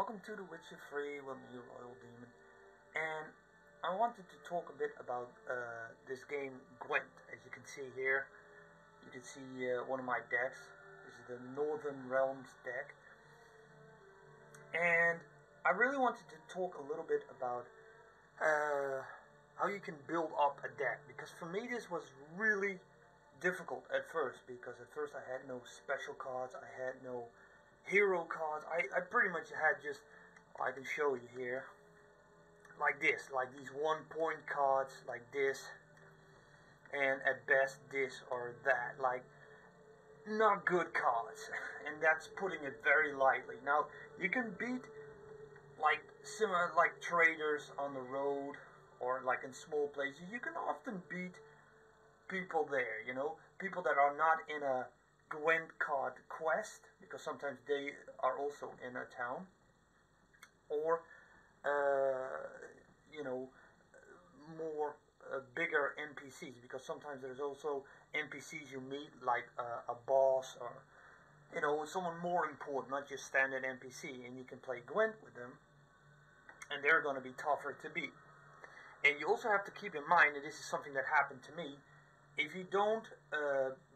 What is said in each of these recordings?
Welcome to The Witcher 3 with me, Royal Demon. And I wanted to talk a bit about this game Gwent. As you can see here, you can see one of my decks. This is the Northern Realms deck. And I really wanted to talk a little bit about how you can build up a deck. Because for me this was really difficult at first. Because at first I had no special cards, I had no hero cards. I pretty much had just, I can show you here, like this, like these 1 point cards, like this, and at best this or that, like not good cards, and that's putting it very lightly. Now you can beat like similar, like traders on the road or like in small places. You can often beat people there, you know, people that are not in a Gwent card quest, because sometimes they are also in a town, or you know, more bigger NPCs, because sometimes there's also NPCs you meet, like a boss, or you know, someone more important, not just standard NPC, and you can play Gwent with them, and they're going to be tougher to beat. And you also have to keep in mind, and this is something that happened to me, if you don't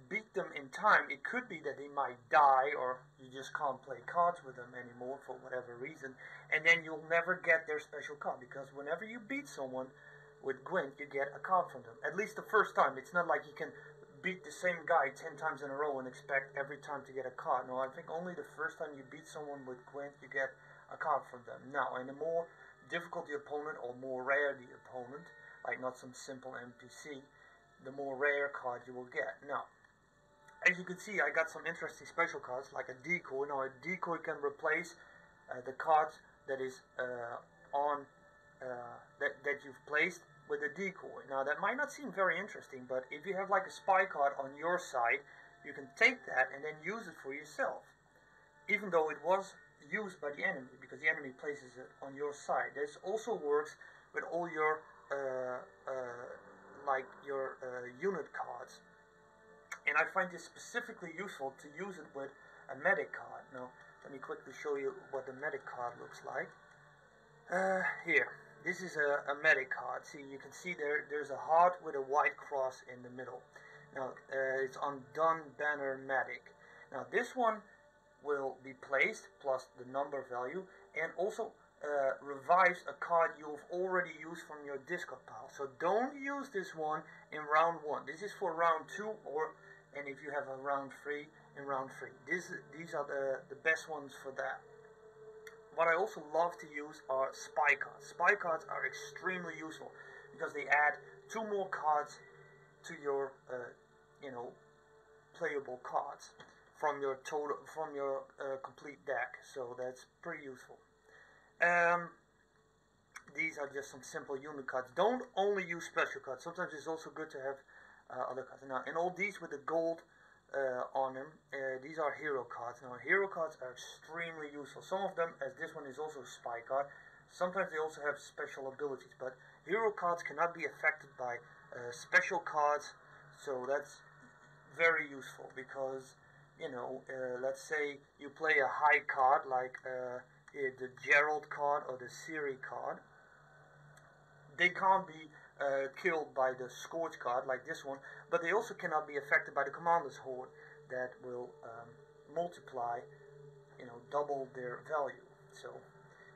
beat them in time, it could be that they might die, or you just can't play cards with them anymore for whatever reason, and then you'll never get their special card, because whenever you beat someone with Gwent, you get a card from them. At least the first time. It's not like you can beat the same guy 10 times in a row and expect every time to get a card. No, I think only the first time you beat someone with Gwent, you get a card from them. Now, and the more difficult the opponent, or more rare the opponent, like not some simple NPC, the more rare card you will get. Now, as you can see, I got some interesting special cards, like a decoy. Now, a decoy can replace the cards that is on that you've placed with a decoy. Now, that might not seem very interesting, but if you have like a spy card on your side, you can take that and then use it for yourself, even though it was used by the enemy, because the enemy places it on your side. This also works with all your like your unit cards, and I find this specifically useful to use it with a medic card. Now let me quickly show you what the medic card looks like. Here, this is a medic card. See, you can see there's a heart with a white cross in the middle. Now it's on Done Banner Medic. Now this one will be placed plus the number value, and also revives a card you've already used from your discard pile. So don't use this one in round 1. This is for round 2, or and if you have a round 3, in round 3. These are the best ones for that. What I also love to use are spy cards. Spy cards are extremely useful because they add 2 more cards to your you know, playable cards from your complete deck. So that's pretty useful. These are just some simple unit cards. Don't only use special cards. Sometimes it's also good to have other cards. Now, and all these with the gold on them, these are hero cards. Now, hero cards are extremely useful. Some of them, as this one is also a spy card, sometimes they also have special abilities. But hero cards cannot be affected by special cards, so that's very useful, because, you know, let's say you play a high card, like the Gerald card or the Siri card. They can't be killed by the Scorch card, like this one, but they also cannot be affected by the Commander's Horde, that will multiply, you know, double their value. So,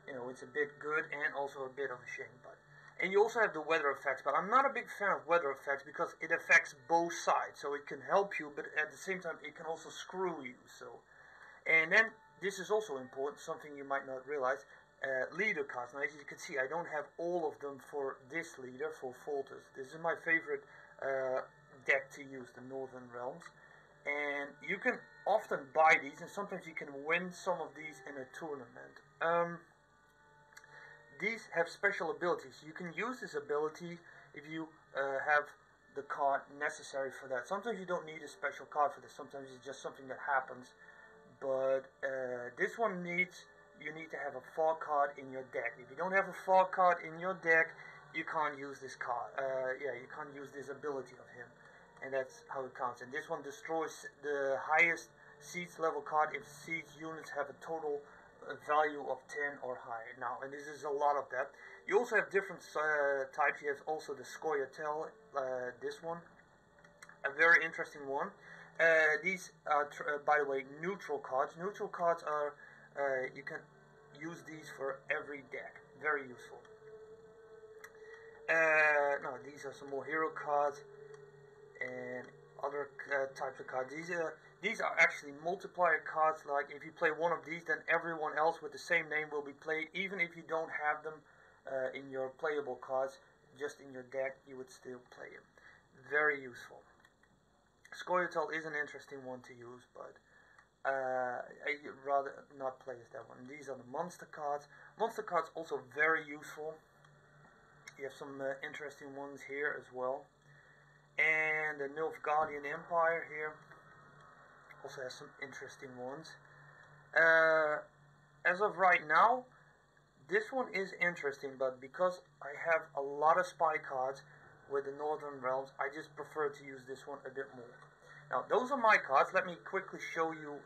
you know, it's a bit good and also a bit of a shame. But, and you also have the weather effects, but I'm not a big fan of weather effects because it affects both sides. So it can help you, but at the same time it can also screw you. So, and then this is also important, something you might not realize. Leader cards. Now, as you can see, I don't have all of them for this leader, for Foltest. This is my favorite deck to use, the Northern Realms. And you can often buy these, and sometimes you can win some of these in a tournament. These have special abilities. You can use this ability if you have the card necessary for that. Sometimes you don't need a special card for this. Sometimes it's just something that happens. But this one you need to have a fall card in your deck. If you don't have a fall card in your deck, you can't use this card. Yeah, you can't use this ability of him, and that's how it counts. And this one destroys the highest siege level card if siege units have a total a value of 10 or higher. Now, and this is a lot of that. You also have different types. You have also the scorch, this one, a very interesting one. These are, by the way, neutral cards. Neutral cards are, you can use these for every deck. Very useful. Now, these are some more hero cards and other types of cards. These are actually multiplier cards. Like if you play one of these, then everyone else with the same name will be played, even if you don't have them in your playable cards. Just in your deck, you would still play them. Very useful. Scorch is an interesting one to use, but I'd rather not play as that one. These are the monster cards. Monster cards also very useful. You have some interesting ones here as well. And the Nilfgaardian Empire here also has some interesting ones. As of right now, this one is interesting, but because I have a lot of spy cards with the Northern Realms, I just prefer to use this one a bit more. Now, those are my cards. Let me quickly show you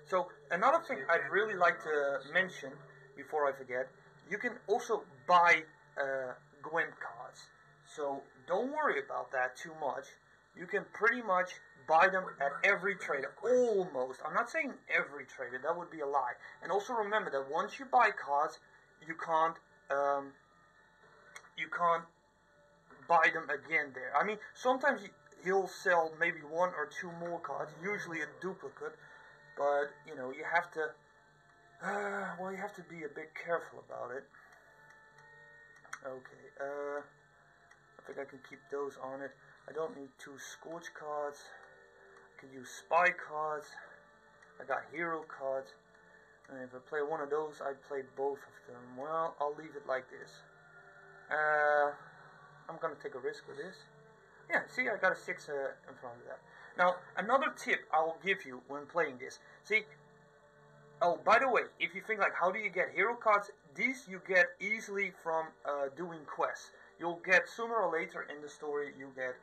so another thing I'd really like to mention before I forget, you can also buy Gwent cards. So don't worry about that too much. You can pretty much buy them at every trader, almost. I'm not saying every trader, that would be a lie. And also remember that once you buy cards, you can't buy them again there. I mean, sometimes he'll sell maybe one or two more cards, usually a duplicate, but you know, you have to well, you have to be a bit careful about it. Okay, I think I can keep those on it. I don't need two Scorch cards. I can use spy cards. I got hero cards. And if I play one of those, I'd play both of them. Well, I'll leave it like this. I'm gonna take a risk with this. Yeah, see, I got a 6 in front of that. Now, another tip I will give you when playing this. See, oh, by the way, if you think like, how do you get hero cards? These you get easily from doing quests. You'll get, sooner or later in the story, you get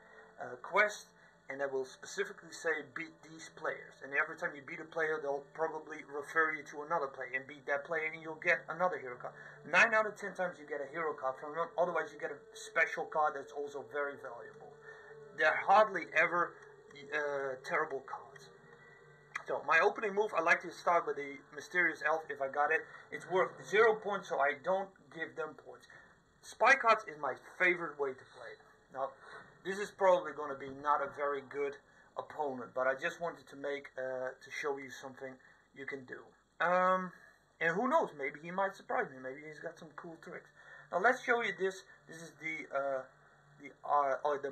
quests, and that will specifically say, beat these players. And every time you beat a player, they'll probably refer you to another player, and beat that player, and you'll get another hero card. 9 out of 10 times you get a hero card from them, otherwise you get a special card that's also very valuable. They're hardly ever terrible cards. So, my opening move, I like to start with the Mysterious Elf if I got it. It's worth 0 points, so I don't give them points. Spy cards is my favorite way to play. Now, this is probably going to be not a very good opponent, but I just wanted to make, to show you something you can do. And who knows, maybe he might surprise me, maybe he's got some cool tricks. Now let's show you this. This is the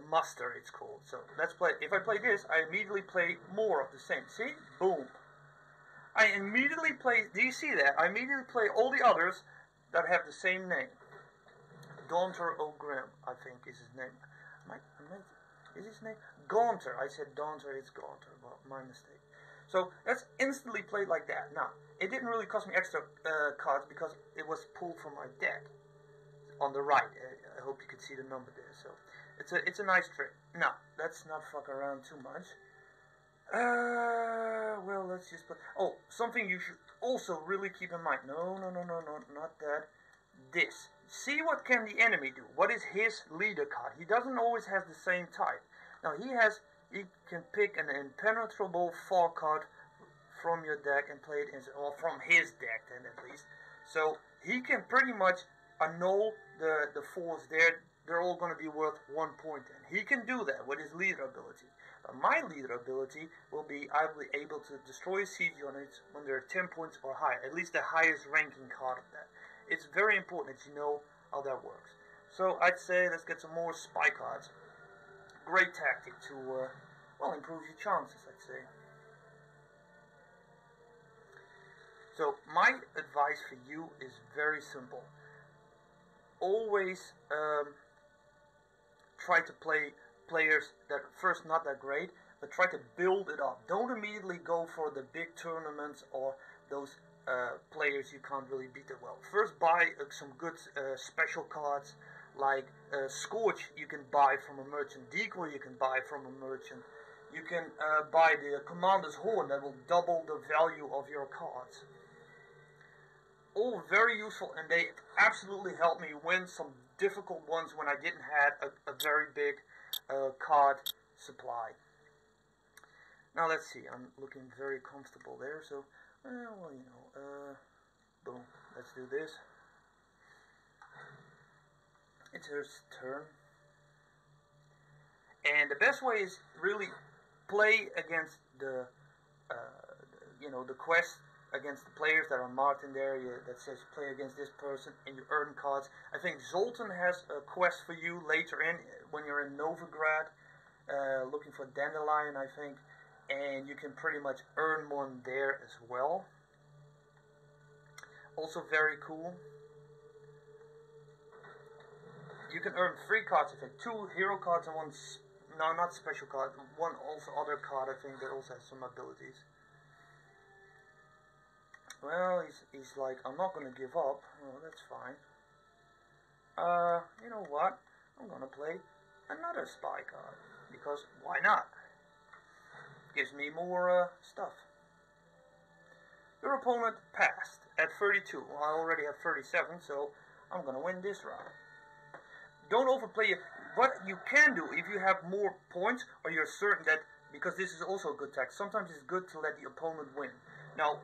muster it's called. So let's play. If I play this, I immediately play more of the same. See? Boom. I immediately play, do you see that? I immediately play all the others that have the same name. Daunter O'Grim, I think is his name. Is his name? Gaunter. I said Daunter, it's Gaunter. Well, my mistake. So let's instantly play like that. Now, it didn't really cost me extra cards because it was pulled from my deck. On the right. I hope you can see the number there. So it's a nice trick. Now, let's not fuck around too much. Well, let's just put... Oh, something you should also really keep in mind. No, not that. This. See what can the enemy do. What is his leader card? He doesn't always have the same type. Now, he can pick an impenetrable fog card from your deck and play it in, or from his deck then at least. So, he can pretty much annul the fours there. They're all going to be worth 1 point then. He can do that with his leader ability. My leader ability will be, I'll be able to destroy siege units when they're 10 points or higher. At least the highest ranking card of that. It's very important that you know how that works. So I'd say let's get some more spy cards. Great tactic to, well, improve your chances, I'd say. So my advice for you is very simple. Always try to play players that first not that great, but try to build it up. Don't immediately go for the big tournaments or those players you can't really beat it well. First buy some good special cards like Scorch you can buy from a merchant, Decoy you can buy from a merchant, you can buy the Commander's Horn that will double the value of your cards. All very useful, and they absolutely helped me win some difficult ones when I didn't have a very big card supply. Now let's see, I'm looking very comfortable there, so, well, you know, boom, let's do this. It's her turn. And the best way is really play against the, you know, the quest against the players that are marked in there that says play against this person, and you earn cards. I think Zoltan has a quest for you later in when you're in Novigrad, looking for Dandelion, I think, and you can pretty much earn one there as well. Also very cool. You can earn 3 cards, I think, 2 hero cards and 1, no, not special card, 1 also other card, I think, that also has some abilities. Well, he's like, I'm not going to give up. Oh, that's fine. You know what? I'm going to play another spy card. Because, why not? Gives me more stuff. Your opponent passed at 32. Well, I already have 37, so I'm going to win this round. Don't overplay it. What you can do, if you have more points, or you're certain that, because this is also a good tactic, sometimes it's good to let the opponent win. Now,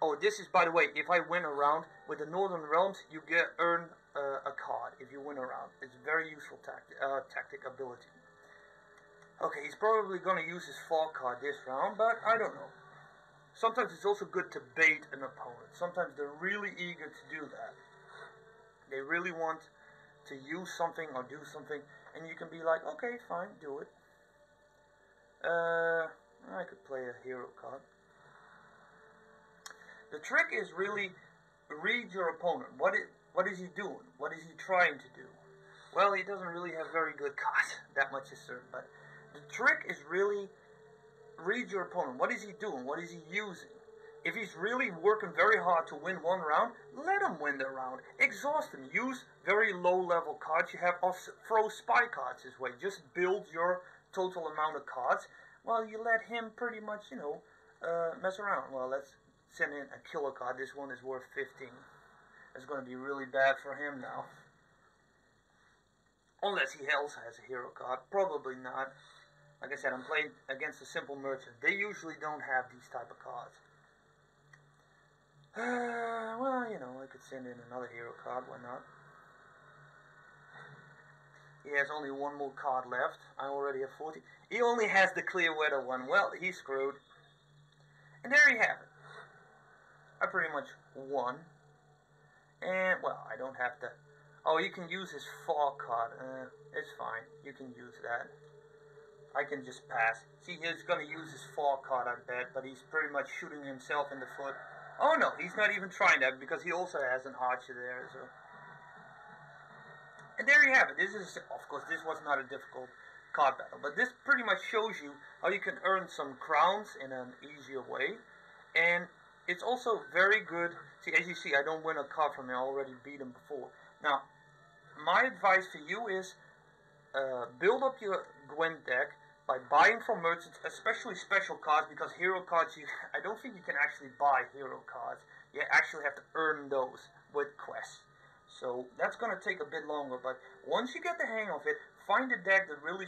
oh, this is, by the way, if I win a round with the Northern Realms, you earn a card if you win a round. It's a very useful tactic ability. Okay, he's probably going to use his fog card this round, but I don't know. Sometimes it's also good to bait an opponent. Sometimes they're really eager to do that. They really want to use something or do something, and you can be like, okay, fine, do it. I could play a hero card. The trick is really read your opponent. What is he doing? What is he trying to do? Well, he doesn't really have very good cards. That much is certain. But the trick is really read your opponent. What is he doing? What is he using? If he's really working very hard to win one round, let him win the round. Exhaust him. Use very low-level cards you have, or throw spy cards this way. Just build your total amount of cards while you let him pretty much, you know, mess around. Well, let's send in a killer card. This one is worth 15. It's going to be really bad for him now. Unless he also has a hero card. Probably not. Like I said, I'm playing against a simple merchant. They usually don't have these type of cards. Well, you know, I could send in another hero card. Why not? He has only 1 more card left. I already have 40. He only has the clear weather one. Well, he's screwed. And there you have it. I pretty much won. And, well, I don't have to... Oh, you can use his fog card. It's fine. You can use that. I can just pass. See, he's going to use his fog card, I bet. But he's pretty much shooting himself in the foot. Oh, no. He's not even trying that because he also has an archer there. So. And there you have it. This is, of course, this was not a difficult card battle. But this pretty much shows you how you can earn some crowns in an easier way. And it's also very good. See, as you see, I don't win a card from him. I already beat him before. Now, my advice for you is build up your Gwent deck by buying from merchants, especially special cards, because hero cards, I don't think you can actually buy hero cards. You actually have to earn those with quests. So that's going to take a bit longer, but once you get the hang of it, find a deck that really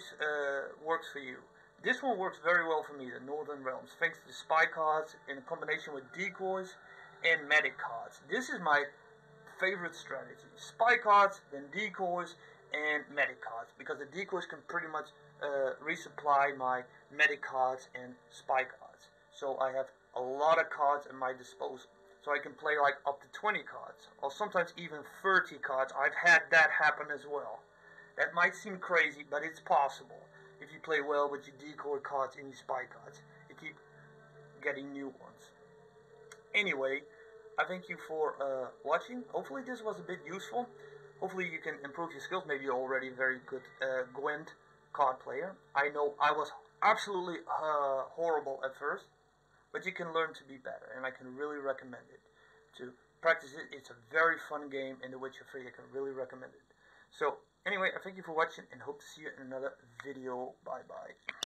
works for you. This one works very well for me, the Northern Realms, thanks to the spy cards in combination with decoys and medic cards. This is my favorite strategy. Spy cards, then decoys, and medic cards, because the decoys can pretty much resupply my medic cards and spy cards. So I have a lot of cards at my disposal. So I can play like up to 20 cards, or sometimes even 30 cards. I've had that happen as well. That might seem crazy, but it's possible. If you play well with your decoy cards and your spy cards, you keep getting new ones. Anyway, I thank you for watching. Hopefully this was a bit useful. Hopefully you can improve your skills. Maybe you're already a very good Gwent card player. I know I was absolutely horrible at first, but you can learn to be better, and I can really recommend it. To practice it, it's a very fun game in The Witcher 3. I can really recommend it. So, anyway, I thank you for watching, and hope to see you in another video. Bye-bye.